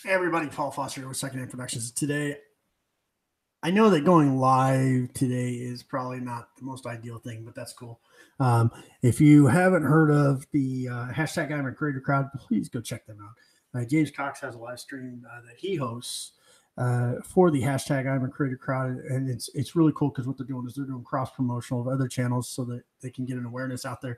Hey everybody, Paul Foster here with Second Hand Productions. Today, I know that going live today is probably not the most ideal thing, but that's cool. If you haven't heard of the hashtag I'm a Creator Crowd, please go check them out. James Cox has a live stream that he hosts for the hashtag I'm a Creator Crowd, and it's really cool because what they're doing is they're doing cross promotional of other channels so that they can get an awareness out there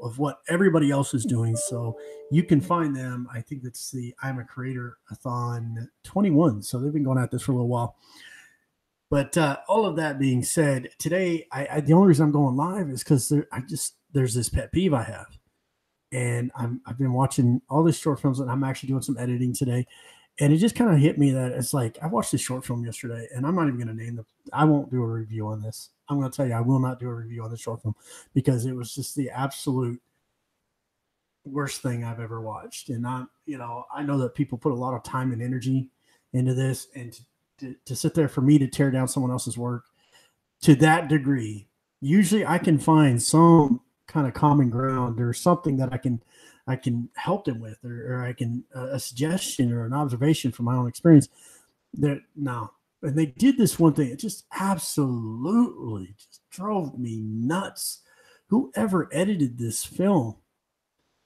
of what everybody else is doing. So you can find them. I think that's the I'm a Creator-a-thon 21. So they've been going at this for a little while. But all of that being said, today, the only reason I'm going live is because there's this pet peeve I have. And I've been watching all these short films, and I'm actually doing some editing today. And it just kind of hit me that it's like, I watched this short film yesterday, and I'm not even going to name them. I won't do a review on this. I'm going to tell you, I will not do a review on this short film because it was just the absolute worst thing I've ever watched. And I know that people put a lot of time and energy into this, and to sit there for me to tear down someone else's work to that degree, usually I can find some kind of common ground or something that I can help them with, or I can a suggestion or an observation from my own experience. No. And they did this one thing. It just absolutely just drove me nuts. Whoever edited this film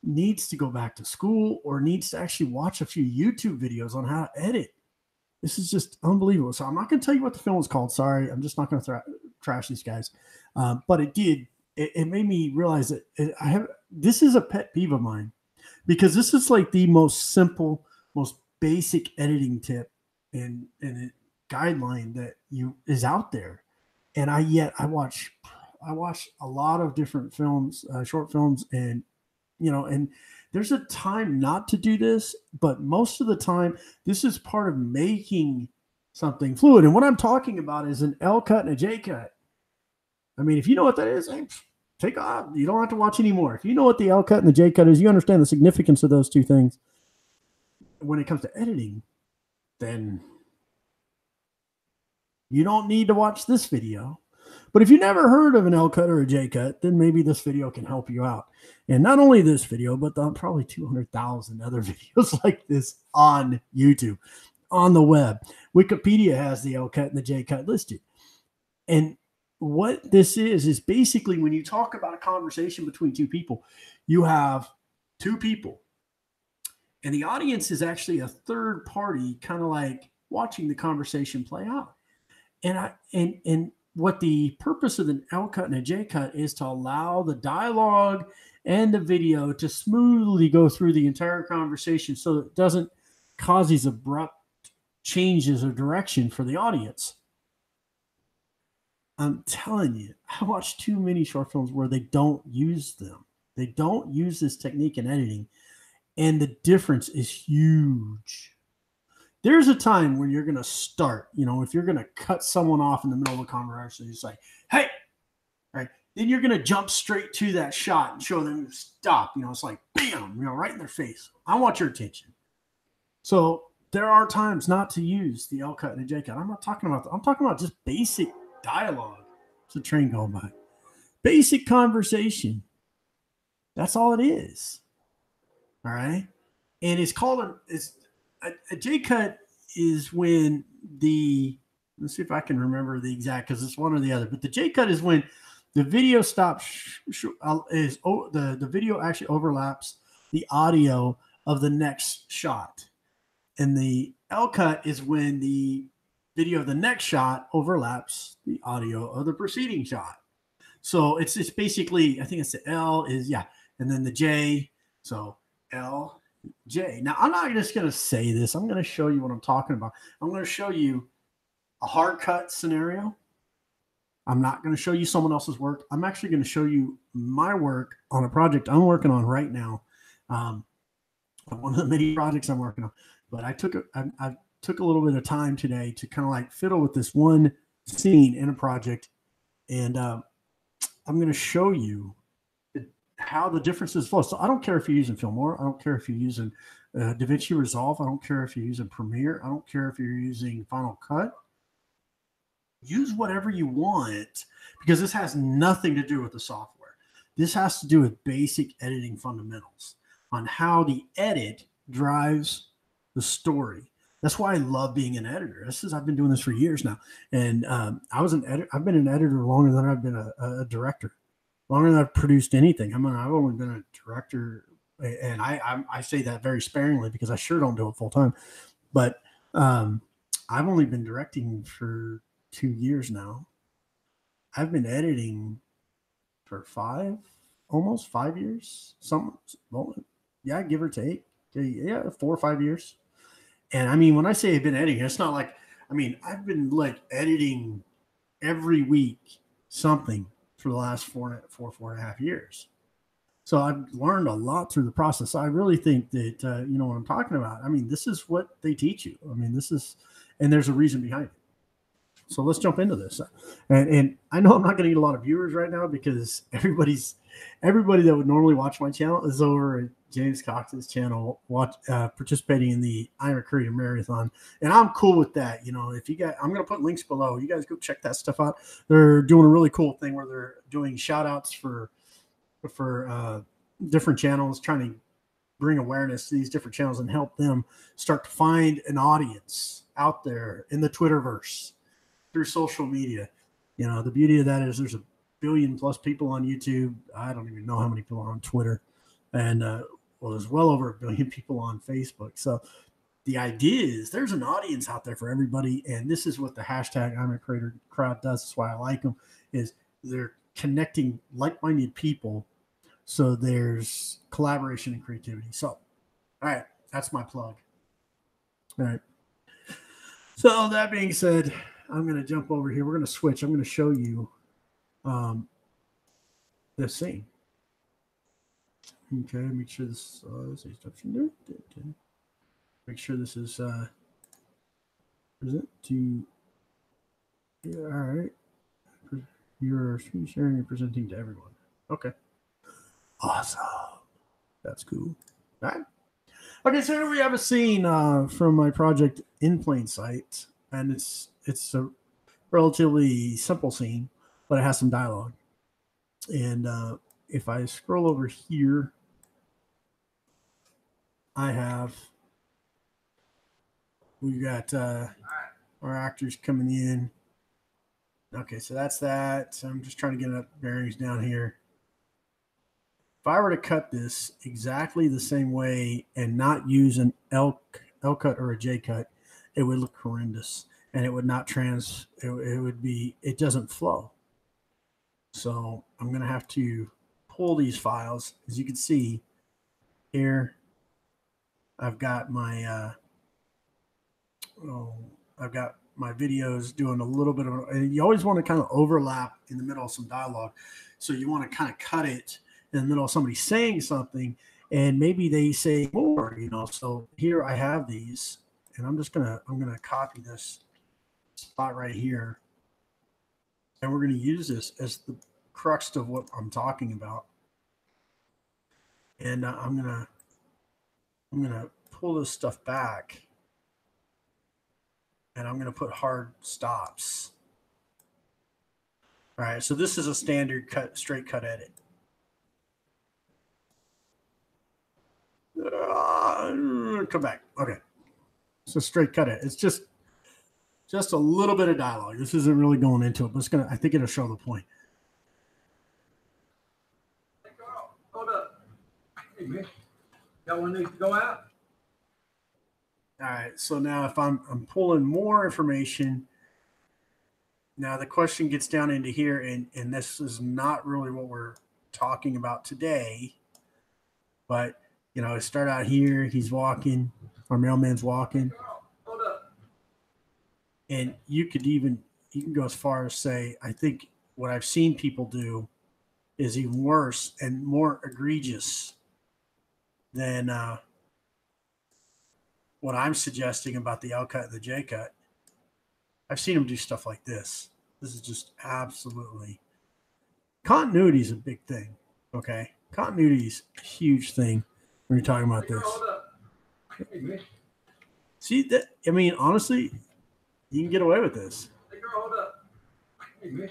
needs to go back to school or needs to actually watch a few YouTube videos on how to edit. This is just unbelievable. So I'm not going to tell you what the film is called. Sorry. I'm just not going to trash these guys. But it did. It made me realize that this is a pet peeve of mine, because this is like the most simple, most basic editing tip and guideline that is out there. And I watch a lot of different films, short films, and there's a time not to do this, but most of the time this is part of making something fluid. And what I'm talking about is an L cut and a J cut. I mean, if you know what that is, take off. You don't have to watch anymore. If you know what the L cut and the J cut is, you understand the significance of those two things. When it comes to editing, then you don't need to watch this video. But if you never heard of an L cut or a J cut, then maybe this video can help you out. And not only this video, but probably 200,000 other videos like this on YouTube, on the web. Wikipedia has the L cut and the J cut listed. And what this is basically when you talk about a conversation between two people, you have two people, and the audience is actually a third party, kind of like watching the conversation play out. And what the purpose of an L cut and a J cut is to allow the dialogue and the video to smoothly go through the entire conversation so it doesn't cause these abrupt changes of direction for the audience. I'm telling you, I watched too many short films where they don't use them. They don't use this technique in editing, and the difference is huge. There's a time when you're going to start, if you're going to cut someone off in the middle of a conversation, you say, hey, right? Then you're going to jump straight to that shot and show them to stop. It's like, bam, right in their face. I want your attention. So there are times not to use the L cut and the J cut. I'm talking about just basic dialogue. It's a train going by. Basic conversation. That's all it is. All right. And it's called a J cut is when let's see if I can remember the exact, because it's one or the other, but the J cut is when the video stops, the video actually overlaps the audio of the next shot. And the L cut is when the video of the next shot overlaps the audio of the preceding shot. So it's basically, I think it's the L is, and then the J. So L, J. Now, I'm not just going to say this. I'm going to show you what I'm talking about. I'm going to show you a hard cut scenario. I'm not going to show you someone else's work. I'm actually going to show you my work on a project I'm working on right now. One of the many projects I'm working on. But I took a little bit of time today to kind of like fiddle with this one scene in a project. And I'm going to show you how the differences flow. So I don't care if you're using Filmora. I don't care if you're using Dvinci Resolve. I don't care if you're using Premiere. I don't care if you're using Final Cut. Use whatever you want, because this has nothing to do with the software. This has to do with basic editing fundamentals on how the edit drives the story. That's why I love being an editor. I've been doing this for years now, and I was an editor. I've been an editor longer than I've been a director, longer than I've produced anything. I mean, I've only been a director, and I say that very sparingly because I sure don't do it full time. But I've only been directing for 2 years now. I've been editing for almost 5 years. Yeah, give or take. Yeah, 4 or 5 years. And I mean, when I say I've been editing, it's not like, I mean, I've been like editing every week something for the last four and a half years. So I've learned a lot through the process. I really think that, you know what I'm talking about. I mean, this is what they teach you. I mean, and there's a reason behind it. So let's jump into this. And I know I'm not going to get a lot of viewers right now because everybody that would normally watch my channel is over at James Cox's channel, participating in the I'm a Creator Marathon. And I'm cool with that. You know, if you guys, I'm going to put links below. You guys go check that stuff out. They're doing a really cool thing where they're doing shout outs for different channels, trying to bring awareness to these different channels and help them start to find an audience out there in the Twitterverse through social media. You know, the beauty of that is there's 1 billion plus people on YouTube. I don't even know how many people are on Twitter. And well, there's well over 1 billion people on Facebook. So the idea is there's an audience out there for everybody. And this is what the hashtag I'm a Creator crowd does. That's why I like them, is they're connecting like-minded people. So there's collaboration and creativity. So, all right, that's my plug. All right. So that being said, I'm going to jump over here. We're going to switch. I'm going to show you this scene. Okay, make sure this make sure this is present to, yeah, all right. You're screen sharing and presenting to everyone. Okay. Awesome. That's cool. All right. Okay, so here we have a scene from my project In Plain Sight, and it's a relatively simple scene, but it has some dialogue. And if I scroll over here, we got our actors coming in. Okay, so that's that. So I'm just trying to get up bearings down here. If I were to cut this exactly the same way and not use an L cut or a J cut, it would look horrendous, and it would not it doesn't flow. So I'm going to have to pull these files. As you can see here, I've got my videos doing a little bit of, and you always want to kind of overlap in the middle of some dialogue. So you want to kind of cut it in the middle of somebody saying something, and maybe they say more, you know. So here I have these, and I'm gonna copy this spot right here, and we're gonna use this as the crux of what I'm talking about. And I'm gonna pull this stuff back, and I'm gonna put hard stops. All right, so this is a standard straight cut edit. Come back. Okay. So straight cut it. It's just a little bit of dialogue. This isn't really going into it, but I think it'll show the point. Hey, Carl, hold up. Hey, man. Got one needs to go out? All right. So now if I'm pulling more information, now the question gets down into here, and this is not really what we're talking about today, but you know, start out here. He's walking. Our mailman's walking. Hold up. And you can go as far as say, I think what I've seen people do is even worse and more egregious than what I'm suggesting about the L cut and the J cut. I've seen them do stuff like this. This is just absolutely, continuity is a big thing. Okay. Continuity is a huge thing when you're talking about this. Hey, see that? I mean, honestly, you can get away with this. Hey, girl, hold up. Hey,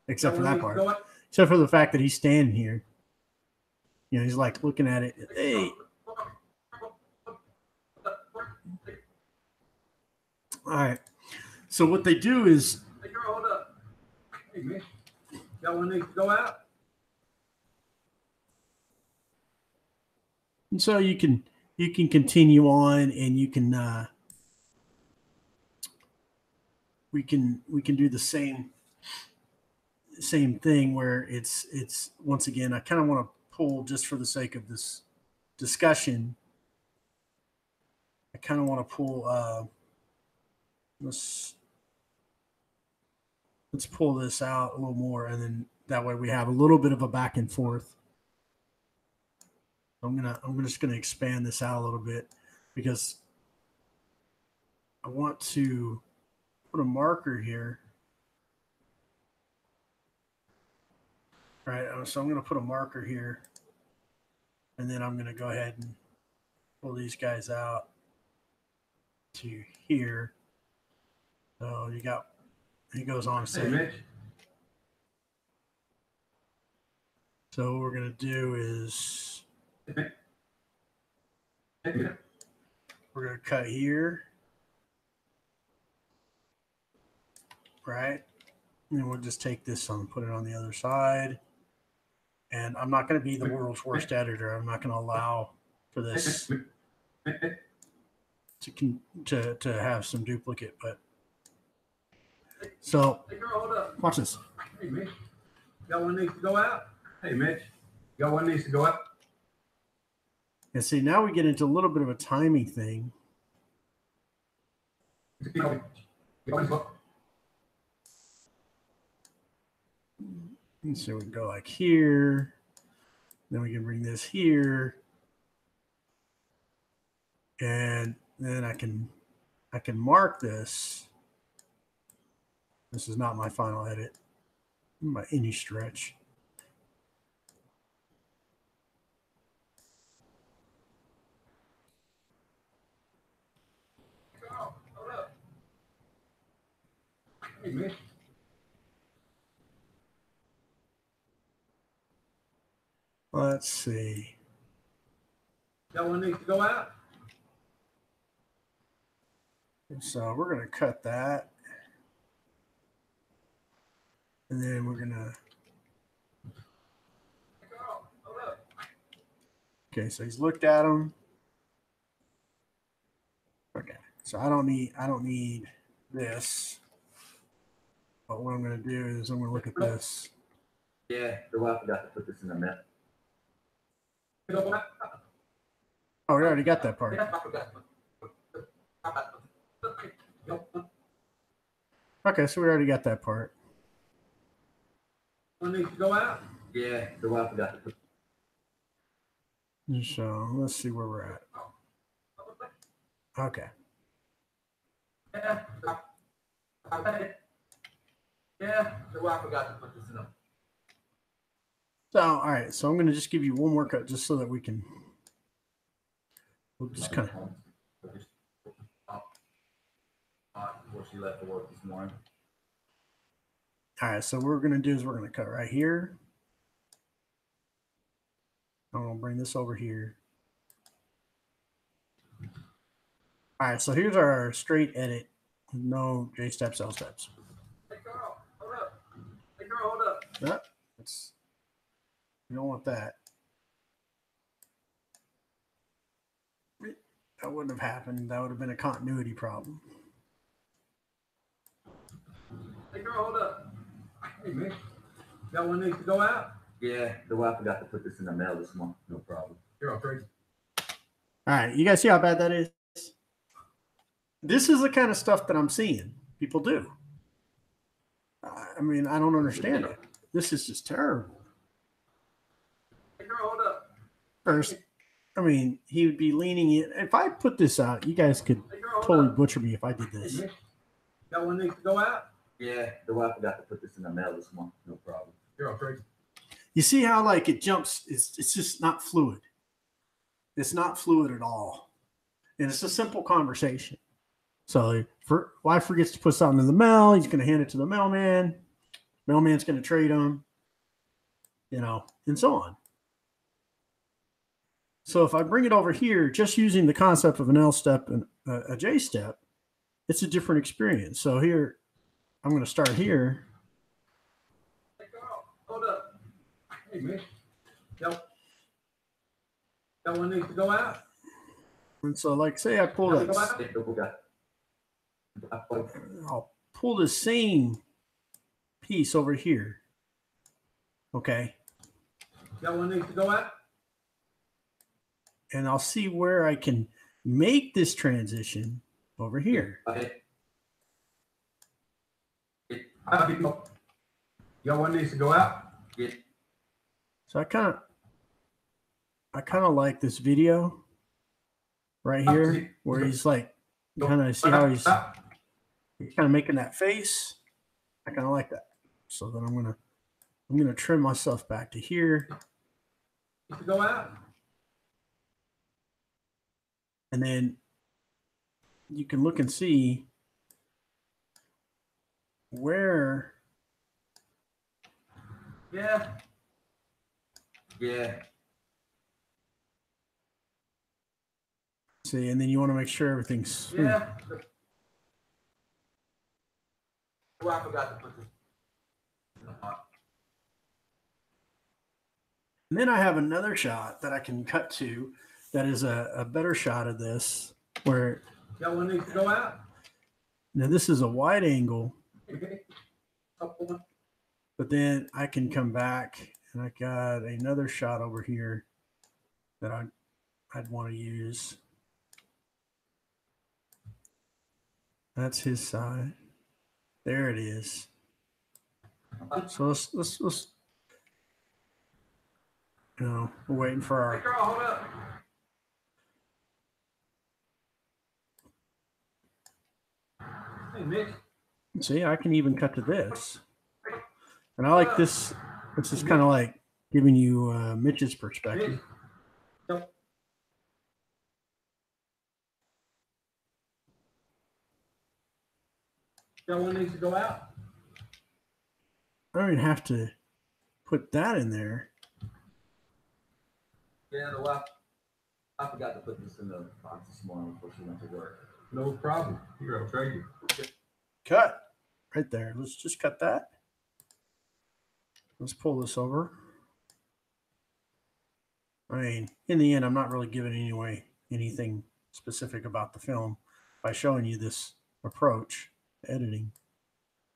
except for that part. Except for the fact that he's standing here. You know, he's like looking at it. Hey. So what they do is, Hey, girl, hold up. Hey, man. Got one needs to go out? and so you can continue on, and you can we can do the same thing where it's once again, I kind of want to pull, just for the sake of this discussion, I kind of want to pull let's pull this out a little more, and then that way we have a little bit of a back and forth. I'm just gonna expand this out a little bit, because I want to put a marker here. All right, so I'm going to put a marker here, and then I'm going to go ahead and pull these guys out to here. So he goes on to say, Hey, Mitch. so what we're going to do is we're going to cut here, right? And then we'll just take this and put it on the other side. And I'm not going to be the world's worst editor. I'm not going to allow for this to have some duplicate. But so Hey, girl, hold up. watch this. Hey, Mitch. Got one needs to go out? Hey, Mitch. Got one needs to go out? And see, now we get into a little bit of a timing thing. And so we can go like here. Then we can bring this here. And then I can mark this. This is not my final edit by any stretch. Hold up. Hey, Mitch. Let's see. Got one needs to go out? So we're going to cut that. And then we're going to. Okay, so he's looked at them. Okay, so I don't need this. But what I'm going to do is I'm going to look at this. Yeah, the wife forgot to put this in the middle. Oh, we already got that part. Okay, so we already got that part. One needs to go out? Yeah, the wife forgot to put. So let's see where we're at. Okay. Yeah, the wife forgot to put this in. So, all right. So I'm going to just give you one more cut just so that we'll just kind of. Before she left for work this morning. All right. So what we're going to do is we're going to cut right here. I'm going to bring this over here. All right. So here's our straight edit. No J steps, L steps. Hey, Carl, hold up. Hey, girl, hold up. Yep. That's, you don't want that. That wouldn't have happened. That would have been a continuity problem. Hey, girl, hold up. Hey, Mitch. Got one needs to go out? Yeah, the wife forgot to put this in the mail this month. No problem. You're all crazy. All right. You guys see how bad that is? This is the kind of stuff that I'm seeing people do. I mean, I don't understand it. This is just terrible. Hey, girl, hold up. First, I mean, he would be leaning in. If I put this out, you guys could Hey, girl, hold totally up. butcher me if I did Hey, this. Mitch. Got one needs to go out? Yeah, the wife forgot to put this in the mail this month. No problem. You're all crazy. You see how like it jumps? It's just not fluid. It's not fluid at all, and it's a simple conversation. So wife forgets to put something in the mail. He's going to hand it to the mailman. Mailman's going to trade him, and so on. So if I bring it over here, just using the concept of an L step and a J step, it's a different experience. So here, I'm going to start here. Hey, Carl, hold up. Hey, man. That one needs to go out. And so, like, say I pull Go that, out. I'll pull the same piece over here. Okay. That one needs to go out. And I'll see where I can make this transition over here. That one needs to go out. So I kind of like this video right here where he's like, kind of see how he's kind of making that face. I kind of like that. So then I'm gonna trim myself back to here. Needs to go out. And then you can look and see where. Yeah. See, and then you want to make sure everything's smooth. Yeah. Well, I forgot to put this. And then I have another shot that I can cut to that is a better shot of this where. That one needs to go out. Now this is a wide angle, Okay. but then I can come back and I got another shot over here that I'd want to use. That's his side. There it is. So let's you know, we're waiting for Hey, our. Carl, hold up. Hey, Mitch. See, I can even cut to this. And I like this. This is kind of like giving you Mitch's perspective. Mitch. That one needs to go out. I don't even have to put that in there. Yeah, the wife. I forgot to put this in the box this morning before she went to work. No problem. Here, I'll trade you. Cut right there. Let's just cut that. Let's pull this over. I mean, in the end, I'm not really giving anything specific about the film by showing you this approach to editing.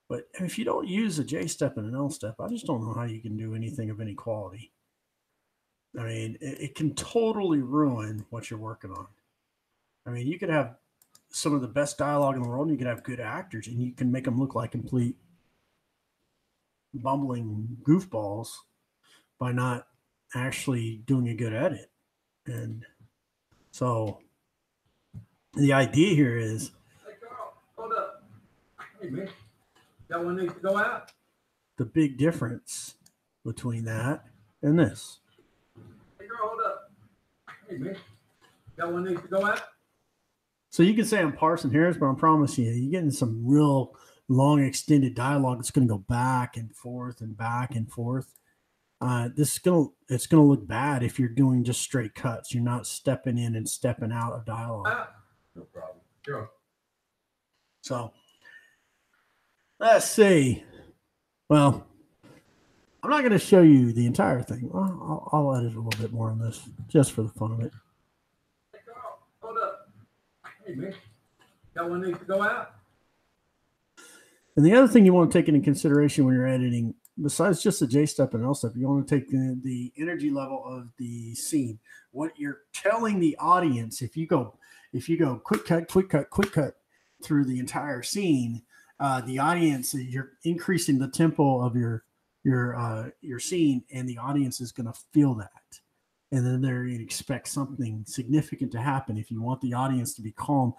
But if you don't use a J step and an L step, I just don't know how you can do anything of any quality. I mean, it can totally ruin what you're working on. I mean, you could have some of the best dialogue in the world, and you could have good actors, and you can make them look like complete bumbling goofballs by not actually doing a good edit. And so the idea here is. Hey, Carl, hold up. Hey, Mitch. That one needs to go out. The big difference between that and this. Hey, Carl, hold up. Hey, Mitch. That one needs to go out. So you can say I'm parsing hairs, but I'm promising you, you're getting some real long extended dialogue that's going to go back and forth and back and forth. It's gonna look bad if you're doing just straight cuts. You're not stepping in and stepping out of dialogue. No problem. Sure. So let's see. Well, I'm not going to show you the entire thing. I'll edit a little bit more on this just for the fun of it. Hey, Carl, hold up. Hey, Mitch. That one needs to go out. And the other thing you want to take into consideration when you're editing, besides just the J step and L step, you want to take the energy level of the scene. What you're telling the audience, if you go quick cut through the entire scene, the audience, you're increasing the tempo of your scene, and the audience is going to feel that, and then they're going to expect something significant to happen. If you want the audience to be calm,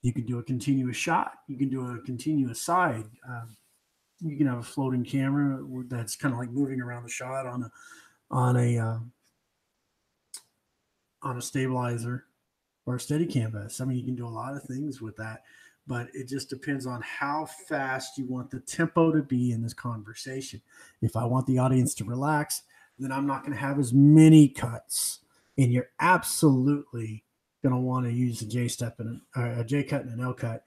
you can do a continuous shot. You can do a continuous side. You can have a floating camera that's kind of like moving around the shot on a stabilizer or a steady canvas. I mean, you can do a lot of things with that, but it just depends on how fast you want the tempo to be in this conversation. If I want the audience to relax, then I'm not going to have as many cuts, and you're absolutely going to want to use a J step and a J cut and an L cut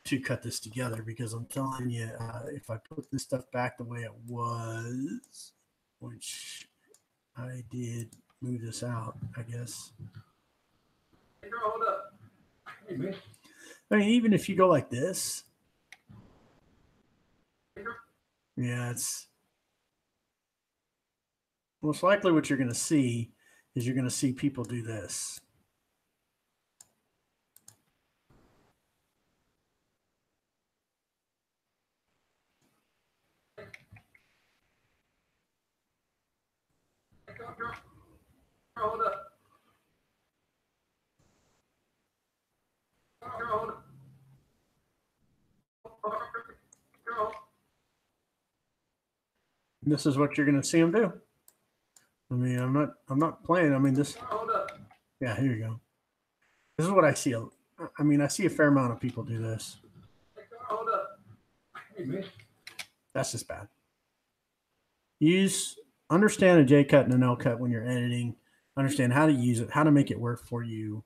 to cut this together, because I'm telling you, if I put this stuff back the way it was, which I did move this out, I guess. Hey, girl, hold up. Hey, man. I mean, even if you go like this, yeah, it's most likely what you're going to see is you're going to see people do this. Girl, hold up. Girl, hold up. Girl. This is what you're going to see them do. I mean, I'm not playing. I mean, this. Hold up. Yeah, here you go. This is what I see. I mean, I see a fair amount of people do this. Hold up. Hey, man. That's just bad. Understand a J cut and an L cut when you're editing. Understand how to use it, how to make it work for you.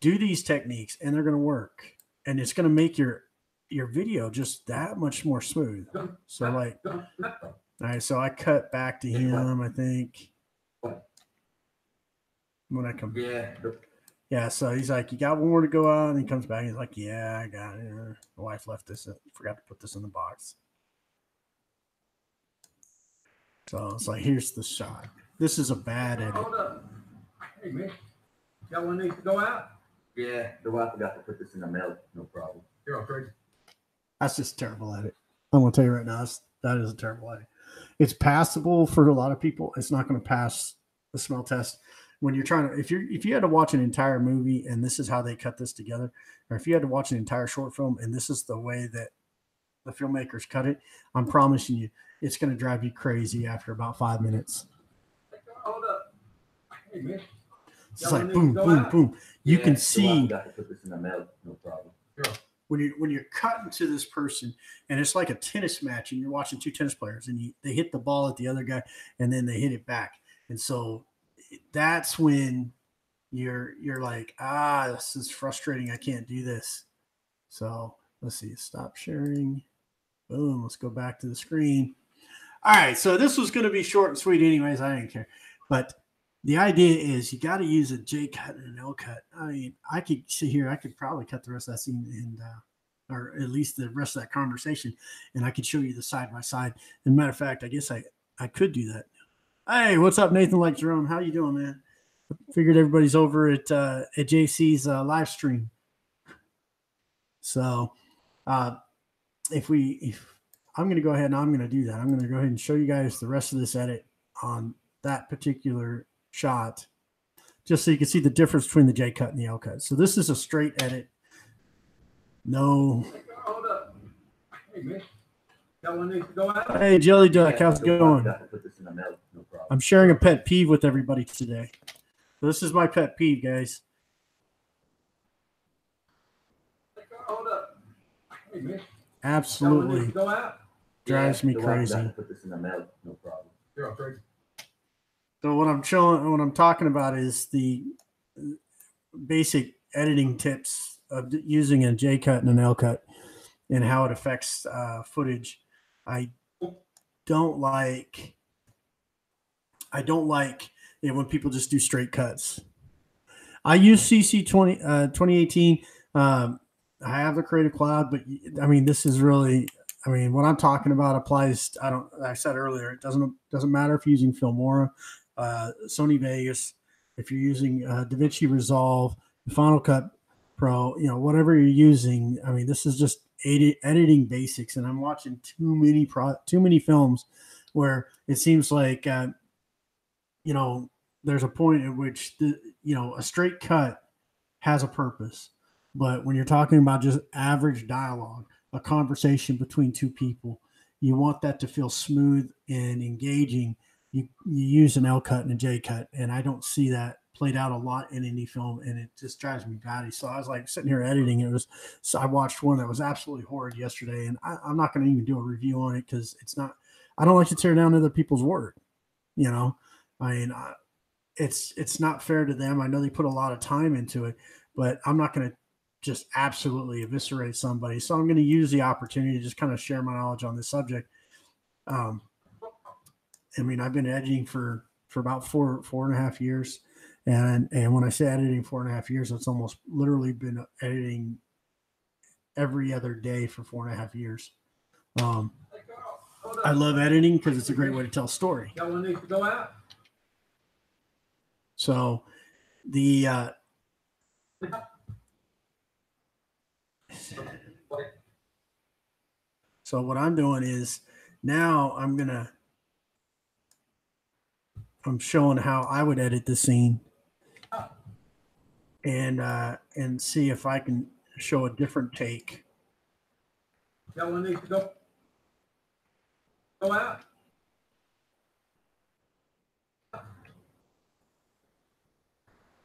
Do these techniques, and they're going to work, and it's going to make your video just that much more smooth. So, like, all right. So I cut back to him, I think. When I come, yeah. So he's like, "You got one more to go out," and he comes back. He's like, "Yeah, I got it. My wife left this. Forgot to put this in the box." So it's like, here's the shot. This is a bad edit. Hold up. Hey, man. Got one needs to go out? Yeah, the wife forgot to put this in the mail. No problem. You're all crazy. That's just a terrible edit. I'm gonna tell you right now, that is a terrible edit. It's passable for a lot of people. It's not going to pass the smell test. When you're trying to, if you had to watch an entire movie and this is how they cut this together, or if you had to watch an entire short film and this is the way that the filmmakers cut it, I'm promising you, it's going to drive you crazy after about 5 minutes. Hold up. Hey, man. It's like boom, boom, boom. You can see. Got to put this in the mail. No problem. When you're cutting to this person, and it's like a tennis match, and you're watching two tennis players, and they hit the ball at the other guy, and then they hit it back, and so that's when you're like, this is frustrating. I can't do this. So let's see. Stop sharing. Boom. Let's go back to the screen. All right. So this was going to be short and sweet, anyways. I didn't care, but the idea is you got to use a J cut and an L cut. I mean, I could sit here. I could probably cut the rest of that scene and, or at least the rest of that conversation, and I could show you the side by side. As a matter of fact, I guess I could do that. Hey, what's up, Nathan? Like Jerome, how you doing, man? Figured everybody's over at JC's live stream. So, if I'm going to go ahead and I'm going to do that. I'm going to go ahead and show you guys the rest of this edit on that particular shot, just so you can see the difference between the J cut and the L cut. So this is a straight edit. No. Hold up. Hey, man. Got one needs to go out? Hey, Jelly Duck, how's it going? Got to put this in the mail. No problem. I'm sharing a pet peeve with everybody today. So this is my pet peeve, guys. Hold up. Hey, man. Absolutely Go out? drives me the wife crazy. got to put this in the mail. No problem. You're all crazy. So what I'm talking about is the basic editing tips of using a J cut and an L cut and how it affects footage. I don't like it when people just do straight cuts. I use CC 2018. I have the Creative Cloud, but I mean, this is really, I mean, what I'm talking about applies. I said earlier, it doesn't matter if you're using Filmora, Sony Vegas, if you're using Dvinci Resolve, Final Cut Pro, whatever you're using. I mean, this is just editing basics, and I'm watching too many films where it seems like there's a point at which a straight cut has a purpose, but when you're talking about just average dialogue, a conversation between two people, you want that to feel smooth and engaging. You use an L cut and a J cut, and I don't see that played out a lot in any film, and it just drives me batty. So I was like sitting here editing. I watched one that was absolutely horrid yesterday, and I'm not going to even do a review on it because I don't like to tear down other people's work. I mean, it's not fair to them. I know they put a lot of time into it, but I'm not going to just absolutely eviscerate somebody. So I'm going to use the opportunity to just kind of share my knowledge on this subject. I mean, I've been editing for about 4.5 years. And when I say editing 4.5 years, it's almost literally been editing every other day for 4.5 years. I love editing because it's a great way to tell a story. That one needs to go out. So the so what I'm doing is now I'm showing how I would edit the scene and see if I can show a different take. That one needs to go out.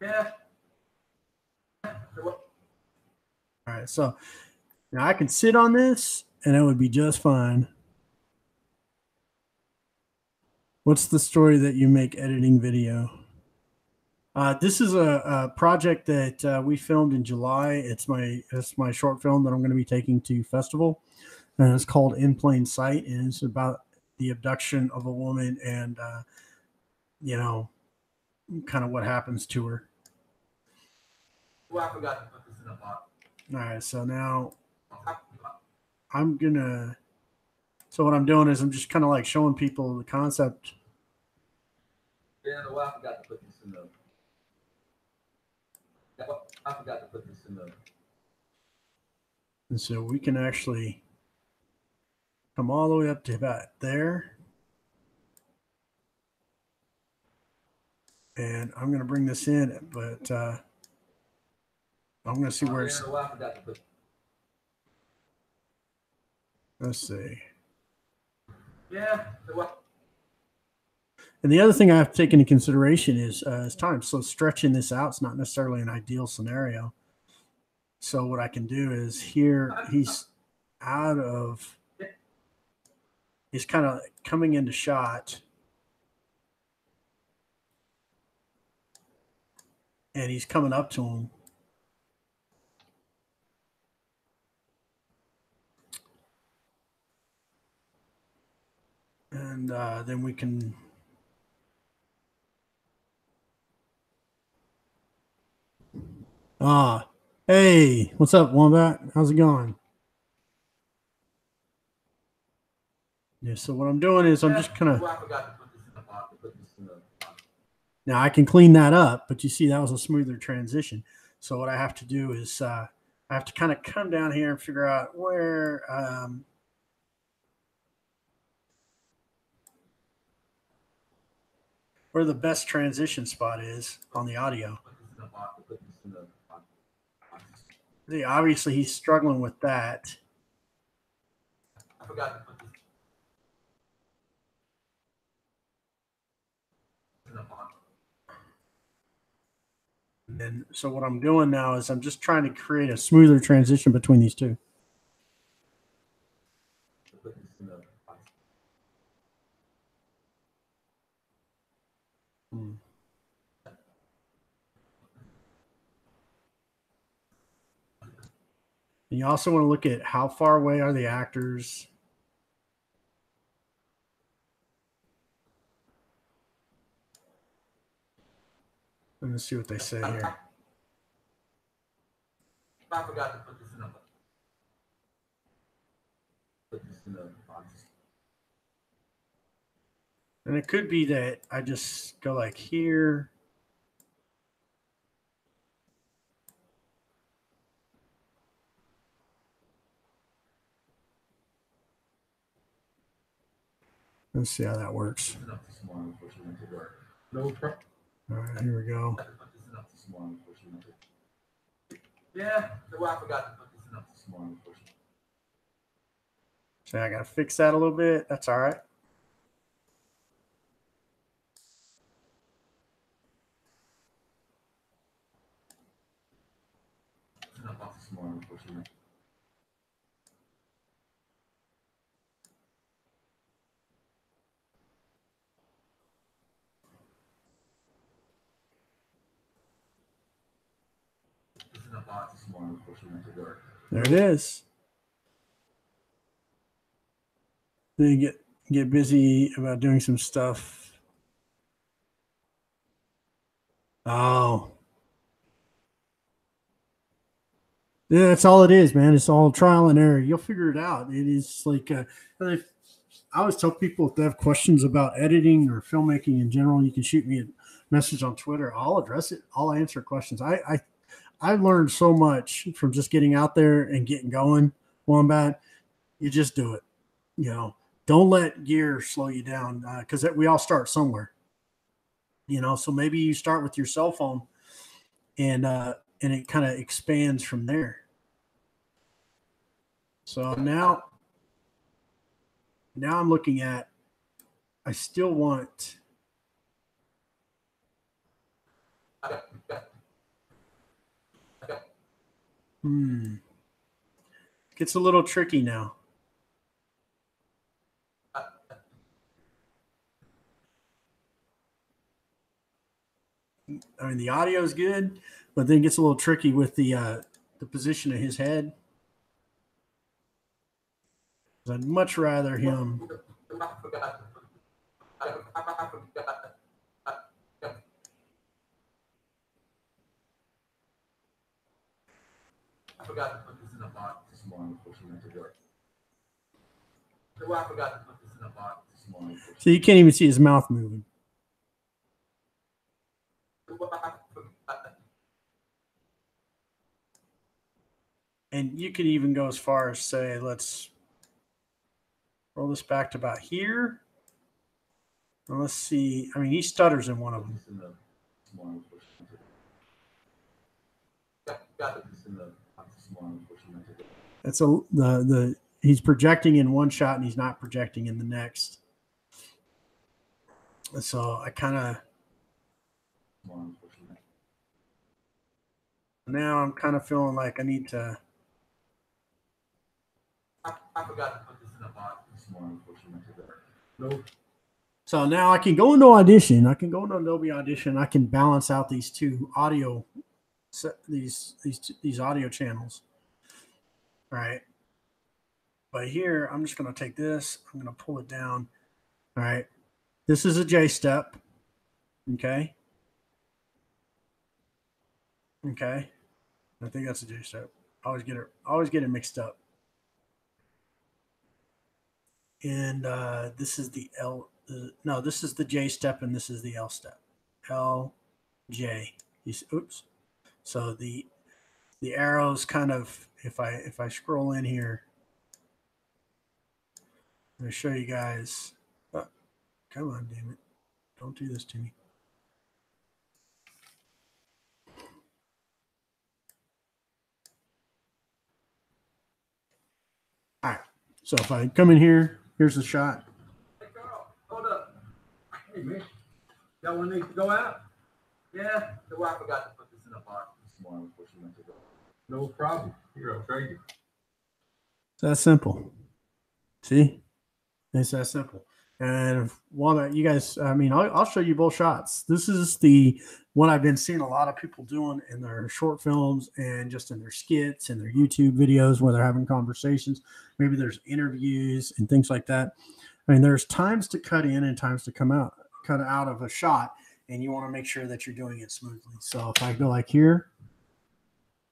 Yeah. All right, so now I can sit on this and it would be just fine. What's the story that you make editing video? This is a project that we filmed in July. It's my short film that I'm going to be taking to festival, and it's called In Plain Sight, and it's about the abduction of a woman and you know, kind of what happens to her. Well, I forgot to put this in the box. All right, so now so what I'm doing is I'm just kind of like showing people the concept. Yeah, well, I forgot to put this in the. I forgot to put this in the. And so we can actually come all the way up to about there. And I'm going to bring this in, but I'm going to see where it's. Well, I forgot to put. Let's see. Yeah. Well, and the other thing I have to take into consideration is time. So stretching this out is not necessarily an ideal scenario. So what I can do is here he's kind of coming into shot. And he's coming up to him. And then we can hey, what's up, Wombat? How's it going? Yeah, so what I'm doing is I'm just kind of. Well, I forgot to put this in the box. Now I can clean that up, but you see that was a smoother transition. So what I have to do is I have to kind of come down here and figure out where the best transition spot is on the audio. See, obviously he's struggling with that. I forgot to put this in the box. And so what I'm doing now is I'm just trying to create a smoother transition between these two. And you also want to look at how far away are the actors. Let's see what they say here. I forgot to put this in the box. And it could be that I just go like here. Let's see how that works. no problem. All right, here we go. Yeah, well, I forgot to put this in the small. So I got to fix that a little bit. That's all right. box this morning before she went to work. There it is. Then you get busy about doing some stuff. Oh. Yeah, that's all it is, man. It's all trial and error. You'll figure it out. It is like I always tell people if they have questions about editing or filmmaking in general, you can shoot me a message on Twitter. I'll address it. I'll answer questions. I learned so much from just getting out there and getting going. Wombat, you just do it. You know, don't let gear slow you down because we all start somewhere. You know, so maybe you start with your cell phone, and it kind of expands from there. So now I'm looking at, I still want, gets a little tricky now. I mean, the audio is good, but then it gets a little tricky with the position of his head. I'd much rather him. I forgot to put this in a box this morning before she went to work. I forgot to put this in a box this morning. So you can't even see his mouth moving. And you could even go as far as say, let's roll this back to about here. Well, let's see. I mean, he stutters in one of them. That's he's projecting in one shot and he's not projecting in the next. So I kind of now I'm kind of feeling like I need to. I forgot to put this in a box this morning before she went to work. No. So now I can go into Audition. I can go into Adobe Audition. I can balance out these two audio, these audio channels. All right. But here, I'm just going to take this. I'm going to pull it down. All right. This is a J step. Okay. Okay. I think that's a J step. I always get it mixed up. And this is the L. No, this is the J step, and this is the L step. L, J. Oops. So the arrows kind of, if I scroll in here, I'm going to show you guys. Oh, come on, damn it! Don't do this to me. All right. So if I come in here, here's the shot. Hey, Carl, hold up. Hey, man. That one needs to go out? Yeah. So I forgot to put this in a box this morning before she went to work. No problem. Here, I'll trade you. It's that simple. See? It's that simple. And while that you guys, I mean, I'll show you both shots. This is what I've been seeing a lot of people doing in their short films and just in their skits and their YouTube videos where they're having conversations. Maybe there's interviews and things like that. I mean, there's times to cut in and times to cut out of a shot, and you want to make sure that you're doing it smoothly. So if I go like here.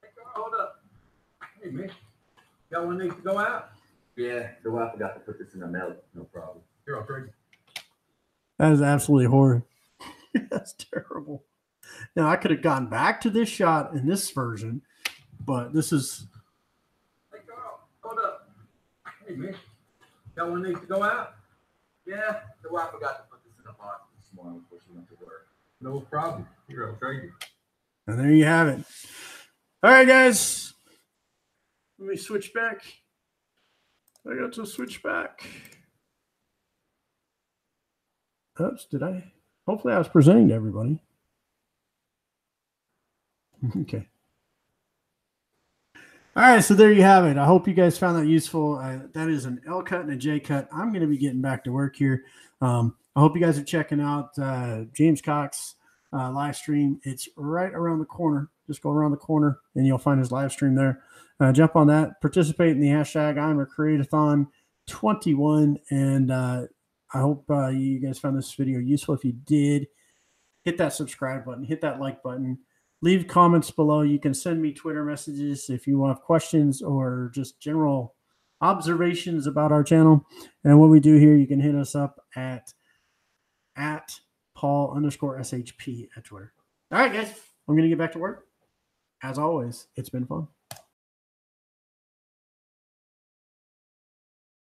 Hey, Carl, hold up. Hey, man. That one needs to go out? Yeah, so I forgot to put this in a mail. No problem. Here, I'll trade you. That is absolutely horrid. That's terrible. Now, I could have gone back to this shot in this version, but this is. Hey, Carl, hold up. Hey, man. That one needs to go out? Yeah, so I forgot to put this in a box this morning before she went to work. No problem. Here, I'll trade you. And there you have it. All right, guys. Let me switch back. I got to switch back. Oops, did I? Hopefully I was presenting to everybody. Okay. All right, so there you have it. I hope you guys found that useful. That is an L cut and a J cut. I'm going to be getting back to work here. I hope you guys are checking out James Cox live stream. It's right around the corner. Just go around the corner and you'll find his live stream there. Jump on that. Participate in the hashtag I'm a Create-a-thon 21. And I hope you guys found this video useful. If you did, hit that subscribe button, hit that like button, leave comments below. You can send me Twitter messages if you have questions or just general observations about our channel. And what we do here, you can hit us up at Paul_SHP at Twitter. All right, guys, I'm going to get back to work. As always, it's been fun.